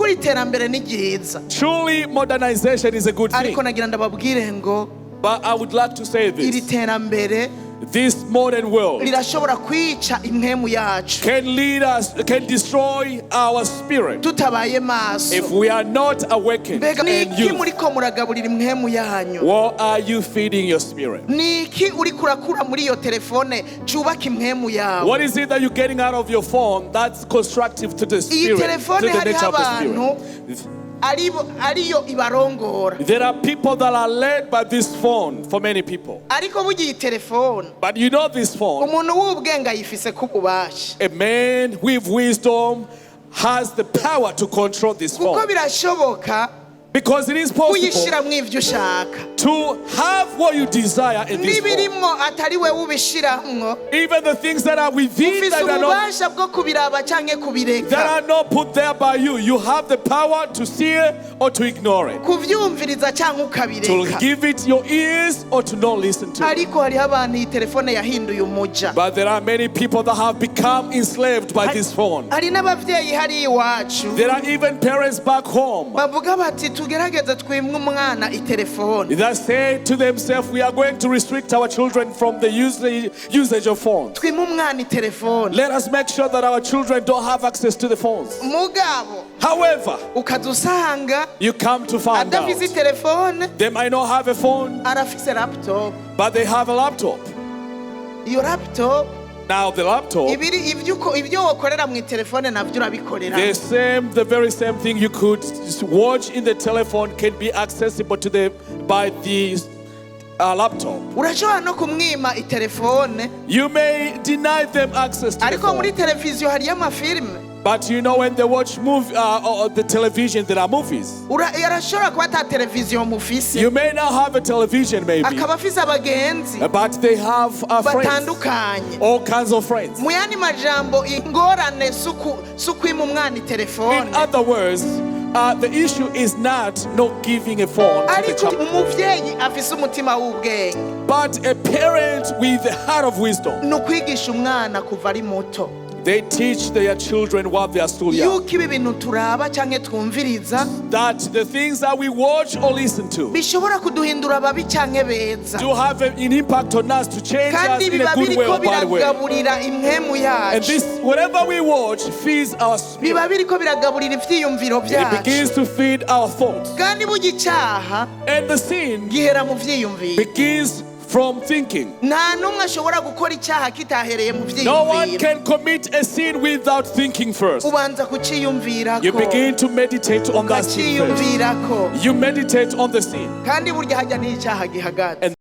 nukuri iterambere ni ryiza. Truly, modernization is a good thing. Ariko nagira ndababwire ngo But I would like to say iri this. terambere This modern world rirashobora kwica impwemu yacu can destroy our spirit tutabaye maso. if we are not awakened Mbega and niki youth. muriko muragaburira impwemu yanyu? What are you feeding your spirit? Niki uriko urakura muri iyo telefone cubaka impwemu yawe? What is it that you're getting out of your phone that's constructive to the Iyi spirit, to telefone the hariho nature of the abantu spirit? ariyo ibarongora. There are people that are led by this phone for many people. Ariko bugiye telefone But you know this phone, umuntu w'ubwenge ayifise kububasha. a man with wisdom has the power to control this Kuko phone. birashoboka Because it is possible kuyishiramwo ivyo ushaka. to have what you desire in this phone. Nibirimwo atari we ubishiramwo, Even the things that are within ufise that are not ububasha bwo kubiraba canke kubireka, put there by you. You have the power to see it or to ignore it. kuvyumviriza canke To ukabireka. give it your ears or to not listen to it. Ariko hariho abantu iyi telefone yahinduye umuja. But there are many people that have become enslaved by this phone. Hari n'abavyeyi hari iwacu There are even parents back home bavuga bati tugerageze twimwe umwana itelefone. that say to themselves, we are going to restrict our children from the usage of phones. Twimwe umwana itelefone. Let us make sure that our children don't have access to the phones. Mugabo However, ukadusanga you come to find out adafise telefone they might not have a phone, arafise laptop. but they have a laptop. Iyo laptop Now the laptop, ibyo wakorera mu telefone navyo urabikorera. the very same thing you could watch in the telephone can be accessible to by the laptop. Urashobora no kumwima itelefone, You may deny them access to the ariko muri phone. televiziyo hariyo amafilime. But you know when they watch or the television, there are movies. Yarashobora kuba ata televiziyo mufise, You may not have a television maybe, akaba afise abagenzi but they have friends, batandukanye. all kinds of friends. Mu yandi majambo ingorane sukwima umwana In telefone, other words, the issue is not giving a phone to the ariko child, umuvyeyi afise umutima w'ubwenge but a parent with a heart of wisdom. ni ukwigisha umwana kuva ari muto They teach their children while they are still young yuko ibi bintu turaba canke twumviriza that the things that we watch or listen to bishobora kuduhindura babi canke beza, do have an impact on us, to change us kandi in a biba good way biriko or bad way. biragaburira impwemu And yacu, this, whatever we watch, feeds our spirit. biba biriko biragaburira ivyiyumviro It vyacu, begins to feed our thoughts. kandi burya icaha And the sin gihera mu vyiyumviro. begins from thinking. Nta numwe ashobora gukora icyaha kitahereye mu No one vyiyumviro. can commit a sin without thinking first. Ubanza You kuciyumvirako, begin to meditate on that sin first. ukaciyumvirako, You meditate on the sin. kandi burya hajya n'icyaha gihagaze. And